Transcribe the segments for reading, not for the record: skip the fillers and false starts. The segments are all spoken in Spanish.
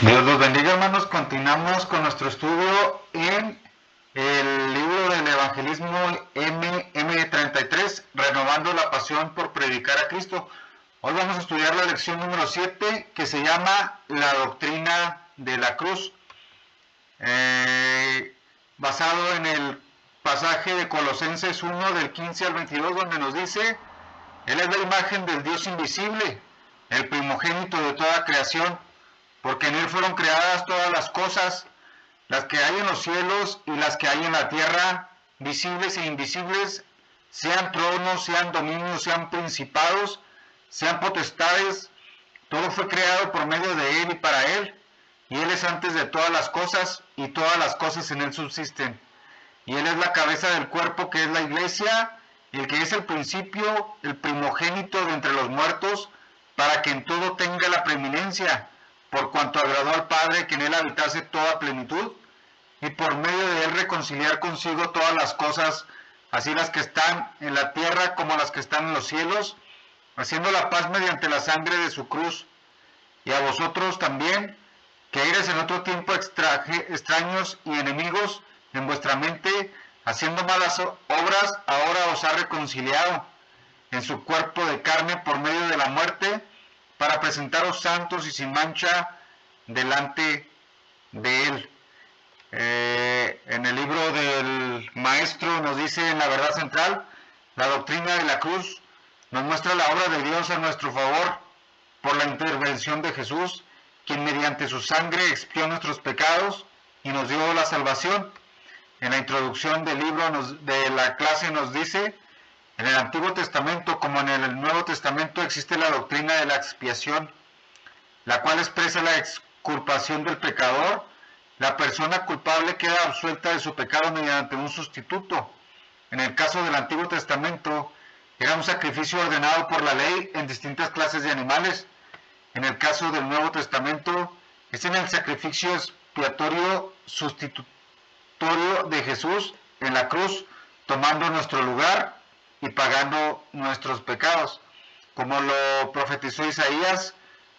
Dios los bendiga, hermanos. Continuamos con nuestro estudio en el libro del evangelismo M33, renovando la pasión por predicar a Cristo. Hoy vamos a estudiar la lección número 7, que se llama la doctrina de la cruz, basado en el pasaje de Colosenses 1 del 15 al 22, donde nos dice: Él es la imagen del Dios invisible, el primogénito de toda creación, porque en Él fueron creadas todas las cosas, las que hay en los cielos y las que hay en la tierra, visibles e invisibles, sean tronos, sean dominios, sean principados, sean potestades. Todo fue creado por medio de Él y para Él, y Él es antes de todas las cosas, y todas las cosas en Él subsisten. Y Él es la cabeza del cuerpo, que es la iglesia, el que es el principio, el primogénito de entre los muertos, para que en todo tenga la preeminencia, por cuanto agradó al Padre que en Él habitase toda plenitud, y por medio de Él reconciliar consigo todas las cosas, así las que están en la tierra como las que están en los cielos, haciendo la paz mediante la sangre de su cruz. Y a vosotros también, que eres en otro tiempo extraños y enemigos en vuestra mente, haciendo malas obras, ahora os ha reconciliado en su cuerpo de carne por medio de la muerte, para presentaros santos y sin mancha delante de Él. En el libro del maestro nos dice, en la verdad central, la doctrina de la cruz nos muestra la obra de Dios a nuestro favor por la intervención de Jesús, quien mediante su sangre expió nuestros pecados y nos dio la salvación. En la introducción del libro de la clase nos dice: en el Antiguo Testamento como en el Nuevo Testamento existe la doctrina de la expiación, la cual expresa la exculpación del pecador. La persona culpable queda absuelta de su pecado mediante un sustituto. En el caso del Antiguo Testamento era un sacrificio ordenado por la ley en distintas clases de animales. En el caso del Nuevo Testamento es en el sacrificio expiatorio sustitutorio de Jesús en la cruz, tomando nuestro lugar y pagando nuestros pecados. Como lo profetizó Isaías,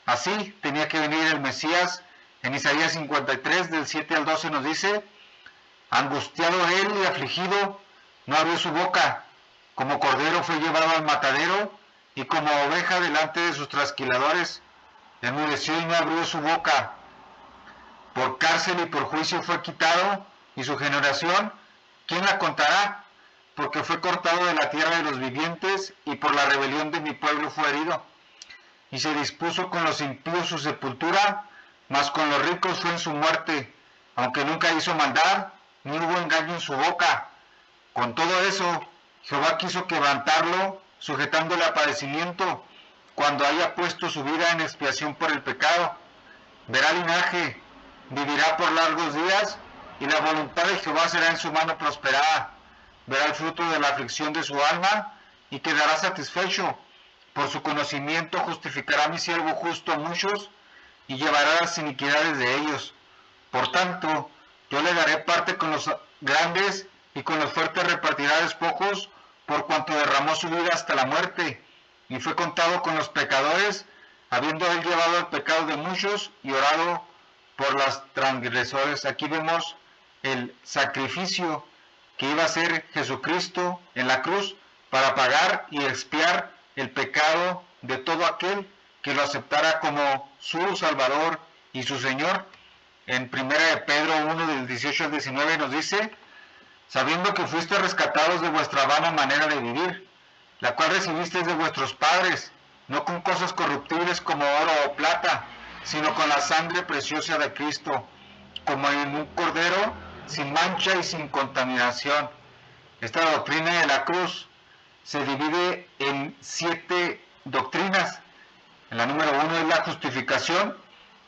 así tenía que venir el Mesías. En Isaías 53, del 7 al 12 nos dice: angustiado él y afligido, no abrió su boca, como cordero fue llevado al matadero, y como oveja delante de sus trasquiladores, enmudeció y no abrió su boca. Por cárcel y por juicio fue quitado, y su generación, ¿quién la contará? Porque fue cortado de la tierra de los vivientes, y por la rebelión de mi pueblo fue herido. Y se dispuso con los impíos su sepultura, mas con los ricos fue en su muerte, aunque nunca hizo maldad, ni hubo engaño en su boca. Con todo eso, Jehová quiso quebrantarlo, sujetándole a padecimiento, cuando haya puesto su vida en expiación por el pecado. Verá linaje, vivirá por largos días, y la voluntad de Jehová será en su mano prosperada. Verá el fruto de la aflicción de su alma, y quedará satisfecho. Por su conocimiento justificará mi siervo justo a muchos, y llevará las iniquidades de ellos. Por tanto, yo le daré parte con los grandes, y con los fuertes repartirá despojos, por cuanto derramó su vida hasta la muerte, y fue contado con los pecadores, habiendo él llevado el pecado de muchos y orado por los transgresores. Aquí vemos el sacrificio que iba a hacer Jesucristo en la cruz para pagar y expiar el pecado de todo aquel que lo aceptara como su Salvador y su Señor. En 1 de Pedro 1 del 18 al 19 nos dice: sabiendo que fuiste rescatados de vuestra vana manera de vivir, la cual recibisteis de vuestros padres, no con cosas corruptibles como oro o plata, sino con la sangre preciosa de Cristo, como en un cordero sin mancha y sin contaminación. Esta doctrina de la cruz se divide en 7 doctrinas. La número 1 es la justificación,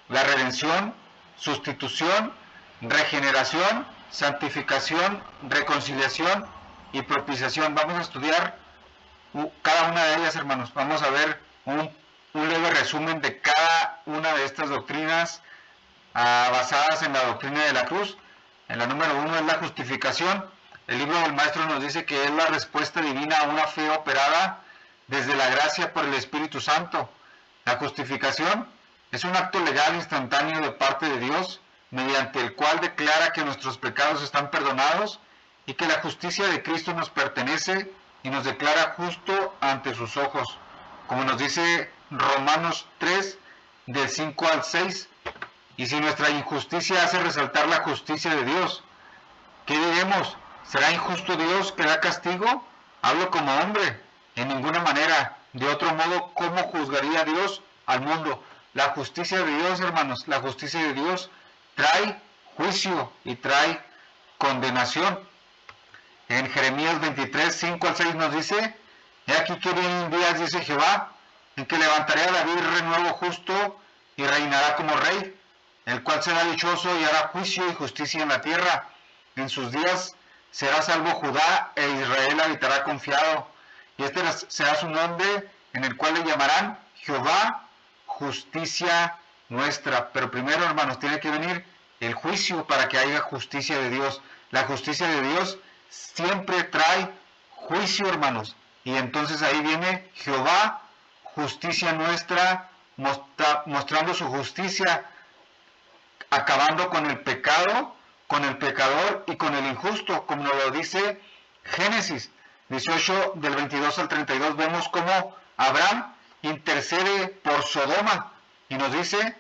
la redención, sustitución, regeneración, santificación, reconciliación y propiciación. Vamos a estudiar cada una de ellas, hermanos. Vamos a ver un leve resumen de cada una de estas doctrinas basadas en la doctrina de la cruz. En la número 1 es la justificación. El libro del maestro nos dice que es la respuesta divina a una fe operada desde la gracia por el Espíritu Santo. La justificación Es un acto legal instantáneo de parte de Dios, mediante el cual declara que nuestros pecados están perdonados y que la justicia de Cristo nos pertenece y nos declara justo ante sus ojos, como nos dice Romanos 3, del 5 al 6. Y si nuestra injusticia hace resaltar la justicia de Dios, ¿qué diremos? ¿Será injusto Dios que da castigo? Hablo como hombre, en ninguna manera. De otro modo, ¿cómo juzgaría Dios al mundo? La justicia de Dios, hermanos, la justicia de Dios trae juicio y trae condenación. En Jeremías 23, 5 al 6 nos dice: he aquí que vienen días, dice Jehová, en que levantaré a David renuevo justo y reinará como rey, el cual será dichoso y hará juicio y justicia en la tierra. En sus días será salvo Judá e Israel habitará confiado. Y este será su nombre, en el cual le llamarán Jehová, justicia nuestra. Pero primero, hermanos, tiene que venir el juicio para que haya justicia de Dios. La justicia de Dios siempre trae juicio, hermanos. Y entonces ahí viene Jehová, justicia nuestra, mostrando su justicia, acabando con el pecado, con el pecador y con el injusto, como nos lo dice Génesis 18 del 22 al 32. Vemos cómo Abraham intercede por Sodoma y nos dice: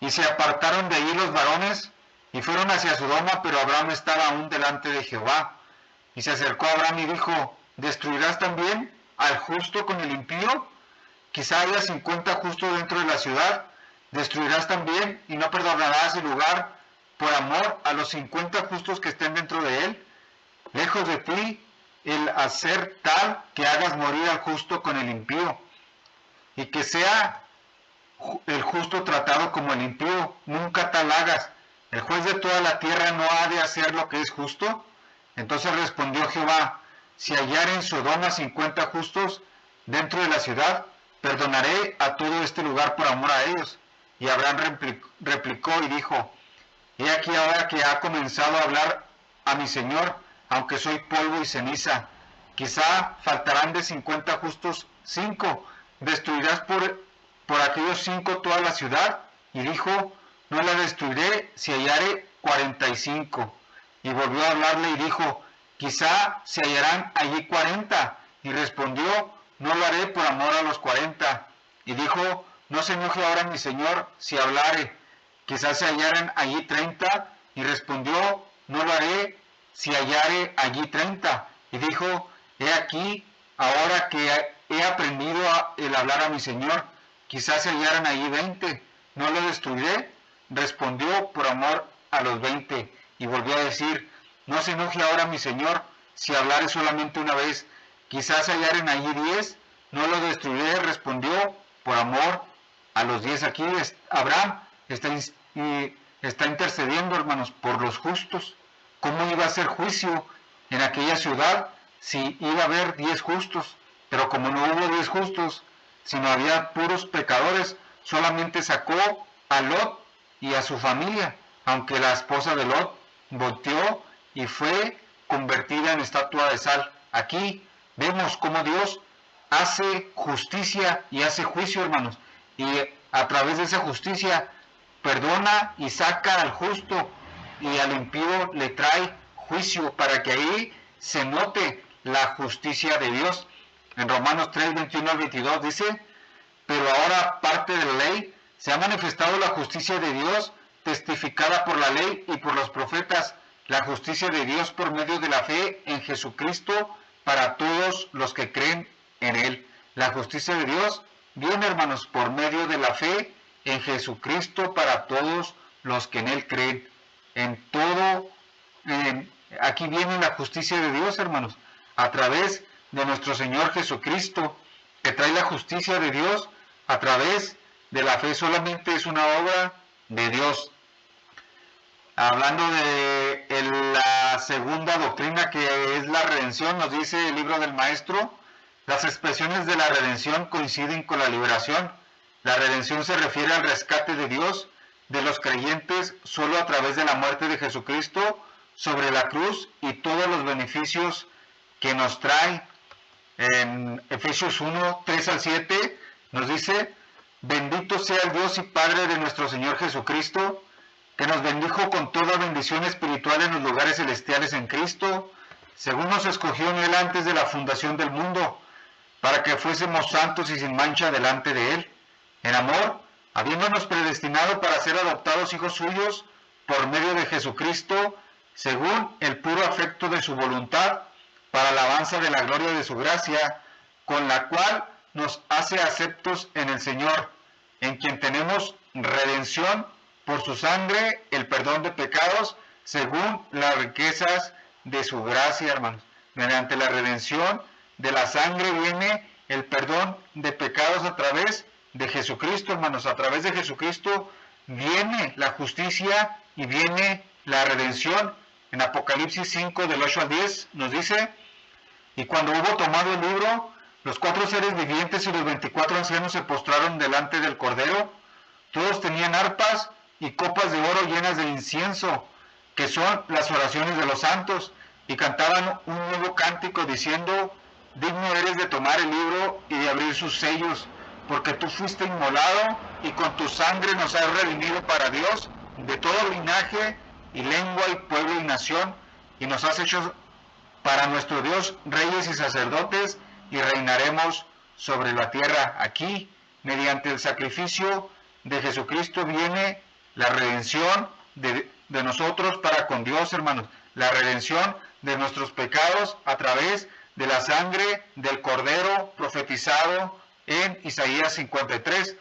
y se apartaron de allí los varones y fueron hacia Sodoma, pero Abraham estaba aún delante de Jehová. Y se acercó a Abraham y dijo: ¿destruirás también al justo con el impío? Quizá haya 50 justos dentro de la ciudad. ¿Destruirás también y no perdonarás el lugar por amor a los 50 justos que estén dentro de él? Lejos de ti el hacer tal que hagas morir al justo con el impío, y que sea el justo tratado como el impío, nunca tal hagas. ¿El juez de toda la tierra no ha de hacer lo que es justo? Entonces respondió Jehová: si hallare en Sodoma 50 justos dentro de la ciudad, perdonaré a todo este lugar por amor a ellos. Y Abraham replicó y dijo: he aquí ahora que ha comenzado a hablar a mi Señor, aunque soy polvo y ceniza. Quizá faltarán de 50 justos 5. ¿Destruirás por aquellos 5 toda la ciudad? Y dijo: no la destruiré si hallare 45. Y volvió a hablarle y dijo: quizá se hallarán allí 40. Y respondió: no lo haré por amor a los 40. Y dijo: no se enoje ahora mi Señor si hablare, quizás se hallaran allí 30. Y respondió: no lo haré si hallare allí 30. Y dijo: he aquí ahora que he aprendido el hablar a mi Señor, quizás se hallaran allí 20. No lo destruiré. Respondió: por amor a los 20. Y volvió a decir: no se enoje ahora mi Señor si hablare solamente una vez, quizás se hallaren allí 10. No lo destruiré. Respondió: por amor a los 10. Aquí Abraham está intercediendo, hermanos, por los justos. ¿Cómo iba a ser juicio en aquella ciudad si iba a haber 10 justos? Pero como no hubo 10 justos, sino había puros pecadores, solamente sacó a Lot y a su familia, aunque la esposa de Lot volteó y fue convertida en estatua de sal. Aquí vemos cómo Dios hace justicia y hace juicio, hermanos, y a través de esa justicia perdona y saca al justo, y al impío le trae juicio, para que ahí se note la justicia de Dios. En Romanos 3, 21 al 22 dice: pero ahora, parte de la ley, se ha manifestado la justicia de Dios, testificada por la ley y por los profetas, la justicia de Dios por medio de la fe en Jesucristo para todos los que creen en Él. La justicia de Dios viene, hermanos, por medio de la fe en Jesucristo para todos los que en Él creen. Aquí viene la justicia de Dios, hermanos, a través de nuestro Señor Jesucristo, que trae la justicia de Dios a través de la fe. Solamente es una obra de Dios. Hablando de la segunda doctrina, que es la redención, nos dice el libro del Maestro: las expresiones de la redención coinciden con la liberación. La redención se refiere al rescate de Dios de los creyentes solo a través de la muerte de Jesucristo sobre la cruz y todos los beneficios que nos trae. En Efesios 1, 3 al 7 nos dice: Bendito sea el Dios y Padre de nuestro Señor Jesucristo, que nos bendijo con toda bendición espiritual en los lugares celestiales en Cristo, según nos escogió en Él antes de la fundación del mundo, para que fuésemos santos y sin mancha delante de Él, en amor, habiéndonos predestinado para ser adoptados hijos suyos por medio de Jesucristo, según el puro afecto de su voluntad, para alabanza de la gloria de su gracia, con la cual nos hace aceptos en el Señor, en quien tenemos redención por su sangre, el perdón de pecados, según las riquezas de su gracia, hermanos. Mediante la redención de la sangre viene el perdón de pecados a través de Jesucristo, hermanos. A través de Jesucristo viene la justicia y viene la redención. En Apocalipsis 5, del 8 al 10, nos dice: y cuando hubo tomado el libro, los 4 seres vivientes y los 24 ancianos se postraron delante del Cordero. Todos tenían arpas y copas de oro llenas de incienso, que son las oraciones de los santos, y cantaban un nuevo cántico diciendo: digno eres de tomar el libro y de abrir sus sellos, porque tú fuiste inmolado y con tu sangre nos has redimido para Dios de todo linaje y lengua y pueblo y nación, y nos has hecho para nuestro Dios reyes y sacerdotes, y reinaremos sobre la tierra. Aquí, mediante el sacrificio de Jesucristo, viene la redención de nosotros para con Dios, hermanos. La redención de nuestros pecados a través de la sangre del Cordero profetizado en Isaías 53.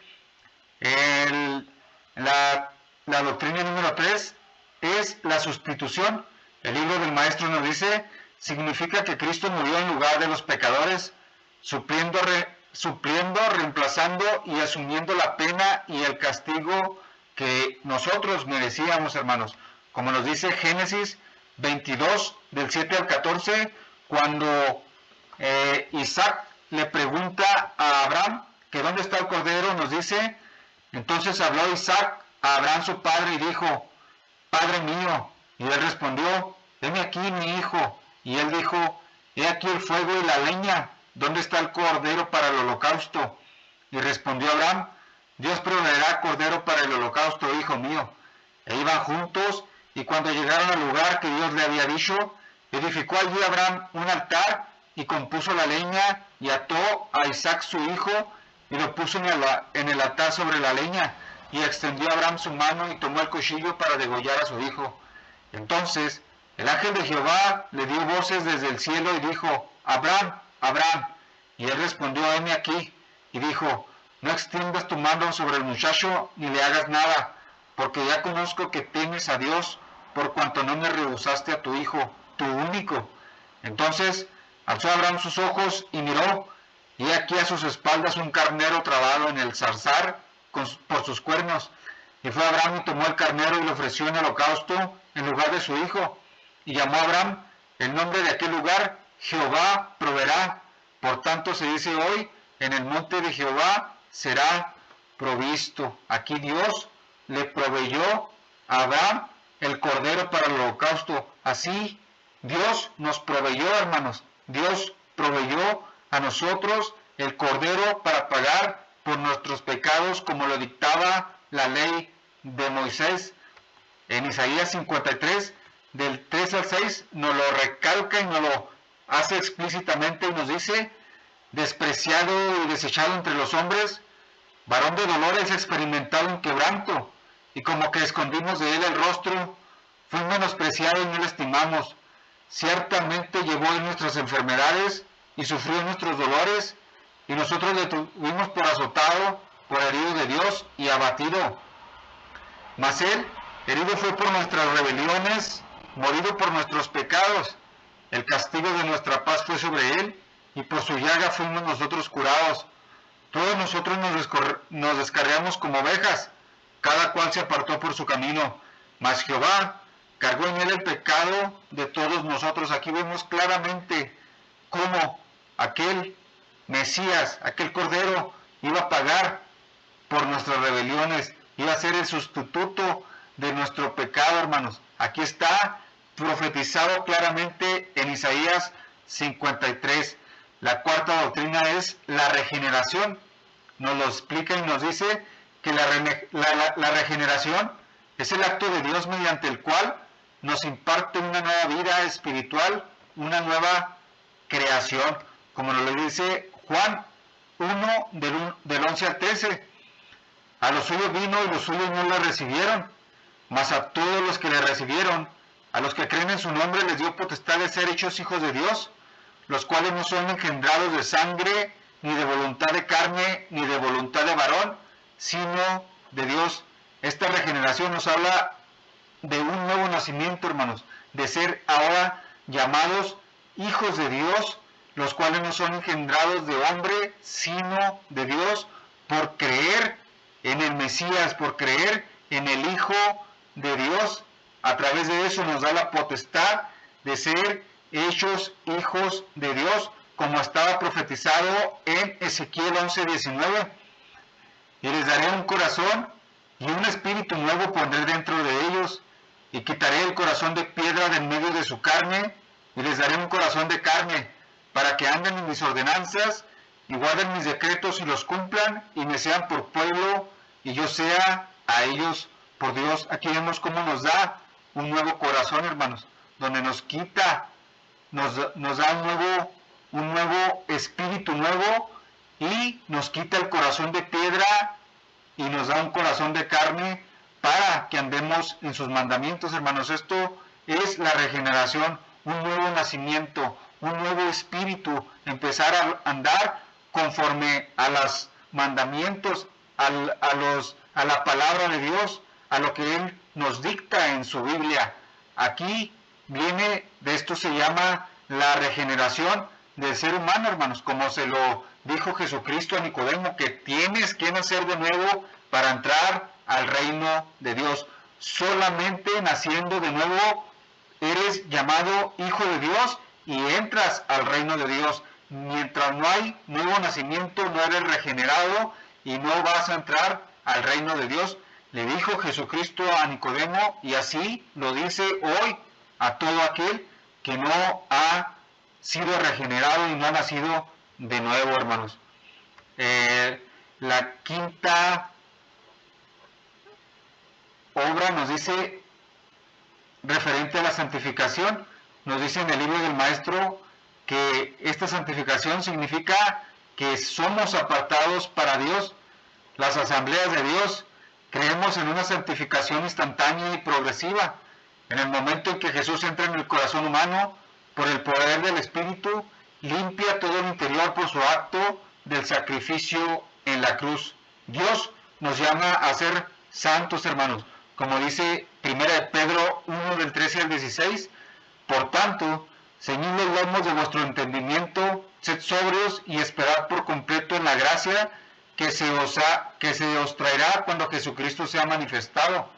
La doctrina número 3 es la sustitución. El libro del Maestro nos dice: significa que Cristo murió en lugar de los pecadores, supliendo, reemplazando y asumiendo la pena y el castigo que nosotros merecíamos, hermanos. Como nos dice Génesis 22, del 7 al 14, cuando Isaac le pregunta a Abraham que dónde está el cordero, nos dice: entonces habló Isaac a Abraham su padre y dijo: Padre mío. Y él respondió: heme aquí, mi hijo. Y él dijo: he aquí el fuego y la leña, ¿dónde está el cordero para el holocausto? Y respondió Abraham: Dios proveerá cordero para el holocausto, hijo mío. E iban juntos, y cuando llegaron al lugar que Dios le había dicho, edificó allí Abraham un altar, y compuso la leña, y ató a Isaac su hijo, y lo puso en el altar sobre la leña, y extendió Abraham su mano, y tomó el cuchillo para degollar a su hijo. Entonces el ángel de Jehová le dio voces desde el cielo y dijo: Abraham, Abraham. Y él respondió: heme aquí. Y dijo: no extiendas tu mano sobre el muchacho ni le hagas nada, porque ya conozco que temes a Dios, por cuanto no me rehusaste a tu hijo, tu único. Entonces alzó Abraham sus ojos y miró, y aquí a sus espaldas un carnero trabado en el zarzar por sus cuernos. Y fue Abraham y tomó el carnero y lo ofreció en holocausto en lugar de su hijo. Y llamó a Abraham el nombre de aquel lugar: Jehová proveerá. Por tanto se dice hoy: en el monte de Jehová será provisto. Aquí Dios le proveyó a Abraham el cordero para el holocausto. Así Dios nos proveyó, hermanos. Dios proveyó a nosotros el cordero para pagar por nuestros pecados, como lo dictaba la ley de Moisés. En Isaías 53, del 3 al 6, nos lo recalca y nos lo hace explícitamente y nos dice: despreciado y desechado entre los hombres, varón de dolores, experimentado en quebranto, y como que escondimos de él el rostro, fue menospreciado y no lo estimamos. Ciertamente llevó en nuestras enfermedades y sufrió nuestros dolores, y nosotros le tuvimos por azotado, por herido de Dios y abatido. Mas él herido fue por nuestras rebeliones, morido por nuestros pecados. El castigo de nuestra paz fue sobre él, y por su llaga fuimos nosotros curados. Todos nosotros nos descarriamos como ovejas, cada cual se apartó por su camino. Mas Jehová cargó en él el pecado de todos nosotros. Aquí vemos claramente cómo aquel Mesías, aquel Cordero, iba a pagar por nuestras rebeliones, iba a ser el sustituto de nuestro pecado, hermanos. Aquí está profetizado claramente en Isaías 53. La cuarta doctrina es la regeneración. nos lo explica y nos dice que la regeneración es el acto de Dios mediante el cual nos imparte una nueva vida espiritual, una nueva creación, como nos lo dice Juan 1 del 11 al 13. A los suyos vino y los suyos no le recibieron, mas a todos los que le recibieron, a los que creen en su nombre, les dio potestad de ser hechos hijos de Dios, los cuales no son engendrados de sangre, ni de voluntad de carne, ni de voluntad de varón, sino de Dios. Esta regeneración nos habla de un nuevo nacimiento, hermanos, de ser ahora llamados hijos de Dios, los cuales no son engendrados de hombre, sino de Dios, por creer en el Mesías, por creer en el Hijo de Dios. A través de eso nos da la potestad de ser hechos hijos de Dios, como estaba profetizado en Ezequiel 11:19. Y les daré un corazón y un espíritu nuevo pondré dentro de ellos, y quitaré el corazón de piedra de en medio de su carne, y les daré un corazón de carne, para que anden en mis ordenanzas, y guarden mis decretos y los cumplan, y me sean por pueblo, y yo sea a ellos por Dios. Aquí vemos cómo nos da un nuevo corazón, hermanos, donde nos quita, nos da un nuevo espíritu nuevo, y nos quita el corazón de piedra, y nos da un corazón de carne, para que andemos en sus mandamientos, hermanos. Esto es la regeneración, un nuevo nacimiento, un nuevo espíritu, empezar a andar conforme a los mandamientos, a la palabra de Dios, a lo que Él nos dicta en su Biblia. Aquí viene, de esto se llama la regeneración del ser humano, hermanos, como se lo dijo Jesucristo a Nicodemo, que tienes que nacer de nuevo para entrar al reino de Dios. Solamente naciendo de nuevo eres llamado hijo de Dios y entras al reino de Dios. Mientras no hay nuevo nacimiento, no eres regenerado y no vas a entrar al reino de Dios. Le dijo Jesucristo a Nicodemo, y así lo dice hoy a todo aquel que no ha sido regenerado y no ha nacido de nuevo, hermanos. La quinta obra nos dice, referente a la santificación, nos dice en el libro del Maestro que esta santificación significa que somos apartados para Dios. Las asambleas de Dios, creemos en una santificación instantánea y progresiva. En el momento en que Jesús entra en el corazón humano, por el poder del Espíritu, limpia todo el interior por su acto del sacrificio en la cruz. Dios nos llama a ser santos, hermanos, como dice 1 Pedro 1 del 13 al 16. Por tanto, ceñid los lomos de vuestro entendimiento, sed sobrios y esperad por completo en la gracia que se os traerá cuando Jesucristo sea manifestado.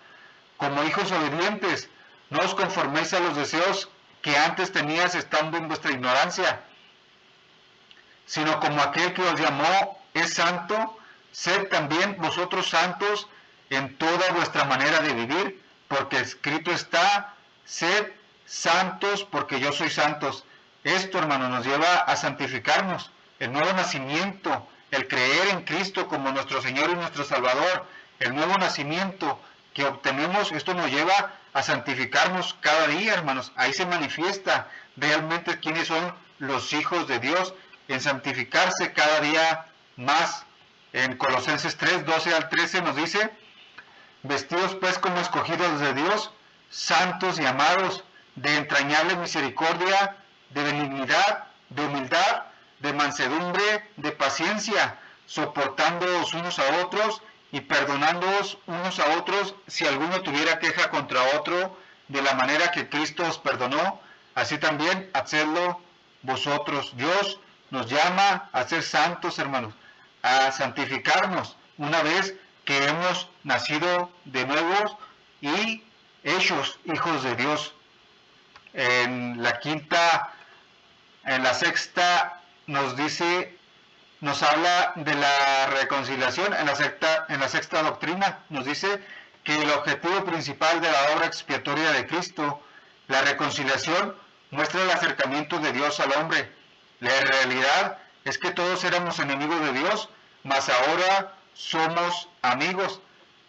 Como hijos obedientes, no os conforméis a los deseos que antes tenías estando en vuestra ignorancia, sino como aquel que os llamó es santo, sed también vosotros santos en toda vuestra manera de vivir, porque escrito está, sed santos porque yo soy santos. Esto, hermano, nos lleva a santificarnos, el nuevo nacimiento, el creer en Cristo como nuestro Señor y nuestro Salvador, el nuevo nacimiento que obtenemos, esto nos lleva a santificarnos cada día, hermanos. Ahí se manifiesta realmente quiénes son los hijos de Dios, en santificarse cada día más. En Colosenses 3, 12 al 13 nos dice, vestidos pues como escogidos de Dios, santos y amados, de entrañable misericordia, de benignidad, de humildad, de mansedumbre, de paciencia, soportándoos unos a otros y perdonándoos unos a otros si alguno tuviera queja contra otro, de la manera que Cristo os perdonó, así también hacedlo vosotros. Dios nos llama a ser santos, hermanos, a santificarnos una vez que hemos nacido de nuevo y hechos hijos de Dios. En la sexta nos habla de la reconciliación. En la sexta doctrina nos dice que el objetivo principal de la obra expiatoria de Cristo, la reconciliación, muestra el acercamiento de Dios al hombre. La realidad es que todos éramos enemigos de Dios, mas ahora somos amigos.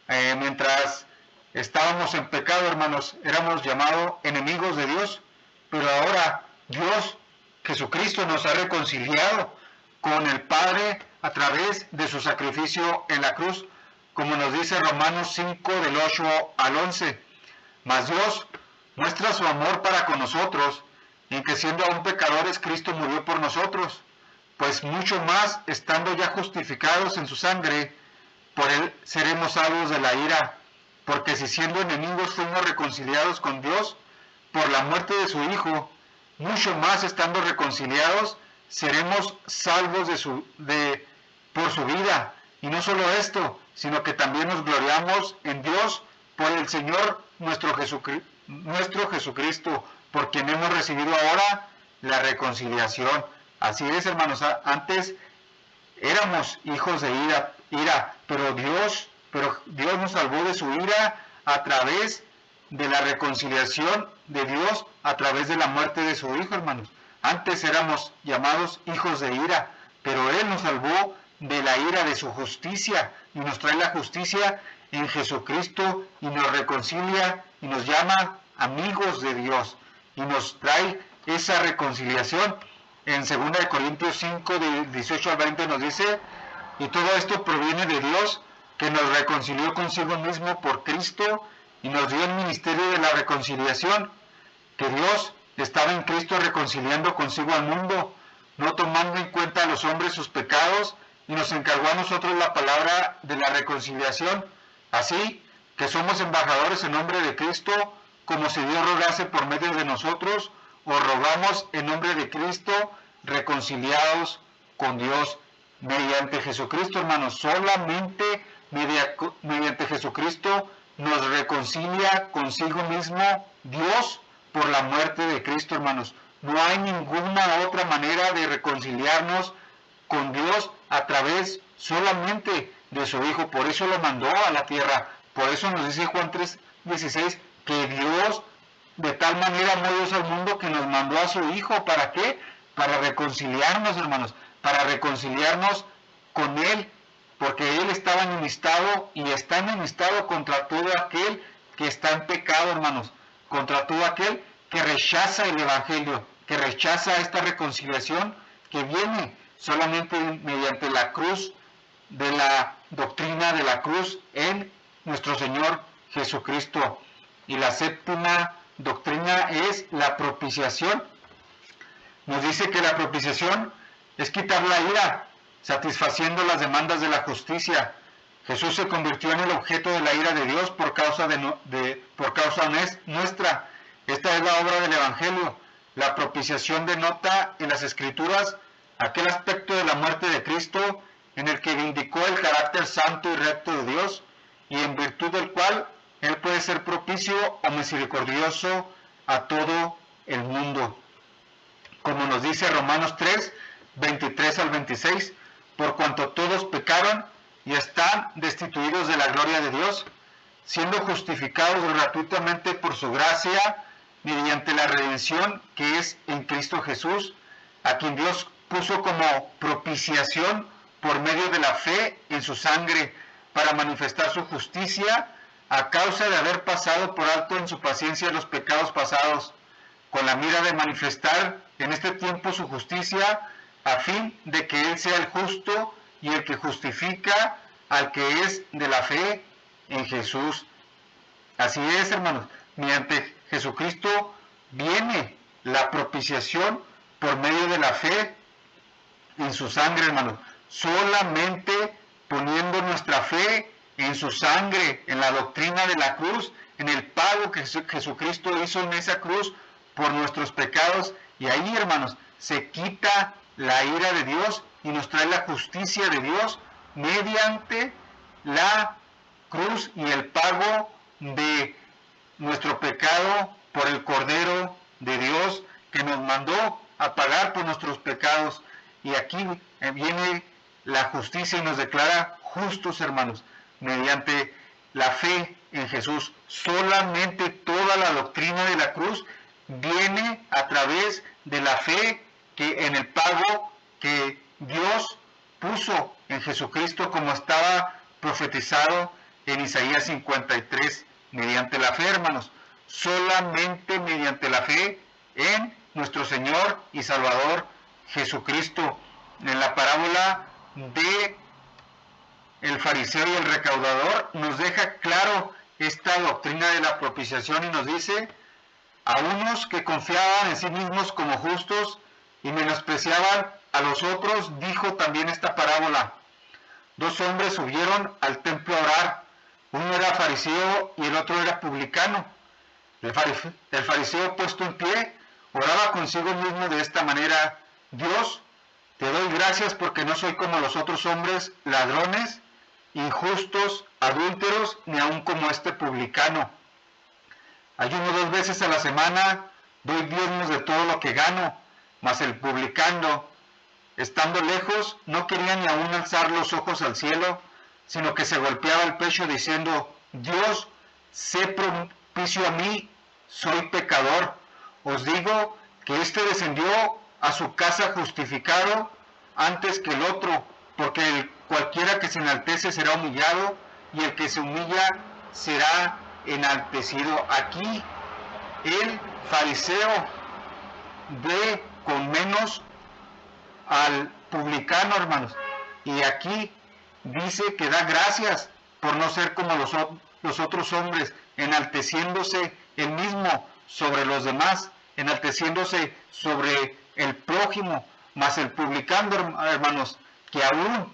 Mientras estábamos en pecado, hermanos, éramos llamados enemigos de Dios, pero ahora Dios, Jesucristo, nos ha reconciliado con el Padre a través de su sacrificio en la cruz, como nos dice Romanos 5 del 8 al 11. Mas Dios muestra su amor para con nosotros, en que siendo aún pecadores, Cristo murió por nosotros, pues mucho más, estando ya justificados en su sangre, por él seremos salvos de la ira, porque si siendo enemigos fuimos reconciliados con Dios por la muerte de su Hijo, mucho más estando reconciliados, seremos salvos por su vida. Y no solo esto, sino que también nos gloriamos en Dios por el Señor nuestro Jesucristo, por quien hemos recibido ahora la reconciliación. Así es, hermanos, antes éramos hijos de ira, pero Dios nos salvó de su ira a través de la reconciliación de Dios, a través de la muerte de su Hijo, hermanos. Antes éramos llamados hijos de ira, pero Él nos salvó de la ira de su justicia y nos trae la justicia en Jesucristo y nos reconcilia y nos llama amigos de Dios y nos trae esa reconciliación. En 2 Corintios 5, de 18 al 20 nos dice, y todo esto proviene de Dios, que nos reconcilió consigo mismo por Cristo y nos dio el ministerio de la reconciliación, que Dios estaba en Cristo reconciliando consigo al mundo, no tomando en cuenta a los hombres sus pecados, y nos encargó a nosotros la palabra de la reconciliación. Así que somos embajadores en nombre de Cristo, como si Dios rogase por medio de nosotros, os rogamos en nombre de Cristo, reconciliados con Dios mediante Jesucristo, hermanos. Solamente mediante Jesucristo nos reconcilia consigo mismo Dios por la muerte de Cristo, hermanos. No hay ninguna otra manera de reconciliarnos con Dios a través solamente de su Hijo. Por eso lo mandó a la tierra. Por eso nos dice Juan 3:16 que Dios de tal manera amó Dios al mundo que nos mandó a su Hijo. ¿Para qué? Para reconciliarnos, hermanos. Para reconciliarnos con Él. Porque Él estaba enemistado y está enemistado contra todo aquel que está en pecado, hermanos. Contra todo aquel que rechaza el Evangelio, que rechaza esta reconciliación que viene solamente mediante la cruz, de la doctrina de la cruz en nuestro Señor Jesucristo. Y la séptima doctrina es la propiciación. Nos dice que la propiciación es quitar la ira, satisfaciendo las demandas de la justicia. Jesús se convirtió en el objeto de la ira de Dios por causa nuestra. Esta es la obra del Evangelio. La propiciación denota en las Escrituras aquel aspecto de la muerte de Cristo en el que vindicó el carácter santo y recto de Dios y en virtud del cual Él puede ser propicio o misericordioso a todo el mundo. Como nos dice Romanos 3, 23 al 26, por cuanto todos pecaron y están destituidos de la gloria de Dios, siendo justificados gratuitamente por su gracia, mediante la redención que es en Cristo Jesús, a quien Dios puso como propiciación por medio de la fe en su sangre, para manifestar su justicia, a causa de haber pasado por alto en su paciencia los pecados pasados, con la mira de manifestar en este tiempo su justicia, a fin de que Él sea el justo y el que justifica al que es de la fe en Jesús. Así es, hermanos, mediante Jesucristo viene la propiciación por medio de la fe en su sangre, hermanos. Solamente poniendo nuestra fe en su sangre, en la doctrina de la cruz, en el pago que Jesucristo hizo en esa cruz por nuestros pecados. Y ahí, hermanos, se quita la ira de Dios y nos trae la justicia de Dios mediante la cruz y el pago de nuestro pecado por el Cordero de Dios que nos mandó a pagar por nuestros pecados. Y aquí viene la justicia y nos declara justos, hermanos, mediante la fe en Jesús. Solamente toda la doctrina de la cruz viene a través de la fe que en el pago que Dios puso en Jesucristo como estaba profetizado en Isaías 53, mediante la fe, hermanos, solamente mediante la fe en nuestro Señor y Salvador Jesucristo. En la parábola de el fariseo y el recaudador nos deja claro esta doctrina de la propiciación y nos dice: a unos que confiaban en sí mismos como justos y menospreciaban a los otros, dijo también esta parábola. Dos hombres subieron al templo a orar, uno era fariseo y el otro era publicano. El fariseo, puesto en pie, oraba consigo mismo de esta manera: Dios, te doy gracias porque no soy como los otros hombres, ladrones, injustos, adúlteros, ni aun como este publicano. Ayuno 2 veces a la semana, doy diezmos de todo lo que gano. Mas el publicano, estando lejos, no quería ni aun alzar los ojos al cielo, sino que se golpeaba el pecho diciendo: Dios, sé propicio a mí, soy pecador. Os digo que éste descendió a su casa justificado antes que el otro, porque cualquiera que se enaltece será humillado, y el que se humilla será enaltecido. Aquí el fariseo ve con menos al publicano, hermanos, y aquí dice que da gracias por no ser como los otros hombres, enalteciéndose él mismo sobre los demás, enalteciéndose sobre el prójimo. Mas el publicano, hermanos, que aún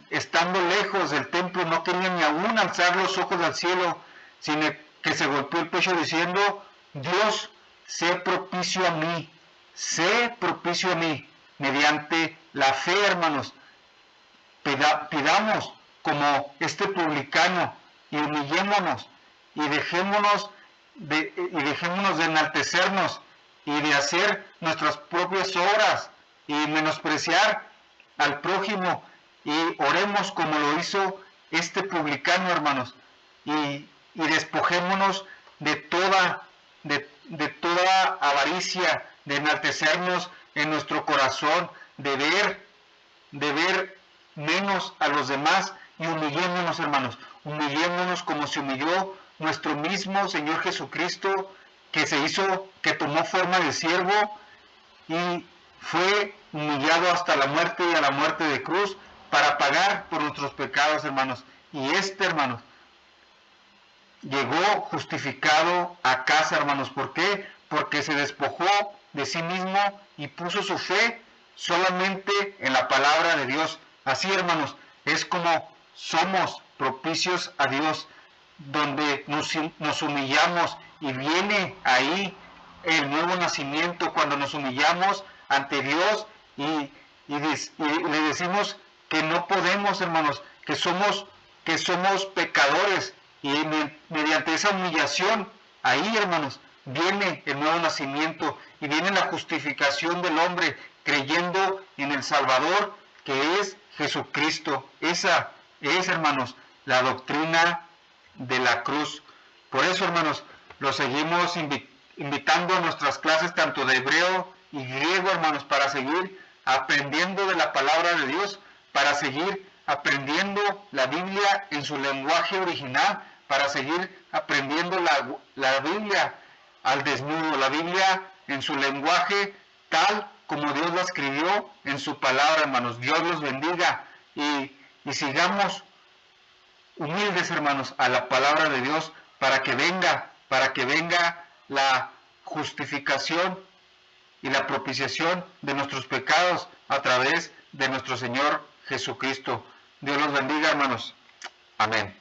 estando lejos del templo no quería ni aún alzar los ojos al cielo, sino que se golpeó el pecho diciendo: Dios, sé propicio a mí, mediante la fe, hermanos. Pidamos como este publicano y humillémonos y dejémonos de enaltecernos y de hacer nuestras propias obras y menospreciar al prójimo, y oremos como lo hizo este publicano, hermanos, y despojémonos de toda avaricia, de enaltecernos en nuestro corazón, de ver menos a los demás, y humillémonos, hermanos, humillémonos como se humilló nuestro mismo Señor Jesucristo, que tomó forma de siervo y fue humillado hasta la muerte, y a la muerte de cruz, para pagar por nuestros pecados, hermanos. Y hermanos, llegó justificado a casa, hermanos. ¿Por qué? Porque se despojó de sí mismo y puso su fe solamente en la palabra de Dios. Así, hermanos, es como somos propicios a Dios, donde nos humillamos, y viene ahí el nuevo nacimiento cuando nos humillamos ante Dios y le decimos que no podemos, hermanos, que somos pecadores, y mediante esa humillación, ahí, hermanos, viene el nuevo nacimiento y viene la justificación del hombre, creyendo en el Salvador, que es Jesucristo. Esa es, hermanos, la doctrina de la cruz. Por eso, hermanos, los seguimos invitando a nuestras clases, tanto de hebreo y griego, hermanos, para seguir aprendiendo de la palabra de Dios, para seguir aprendiendo la Biblia en su lenguaje original, para seguir aprendiendo la Biblia al desnudo, la Biblia en su lenguaje tal como Dios la escribió en su palabra, hermanos. Dios los bendiga y sigamos humildes, hermanos, a la palabra de Dios, para que venga la justificación y la propiciación de nuestros pecados a través de nuestro Señor Jesucristo. Dios los bendiga, hermanos. Amén.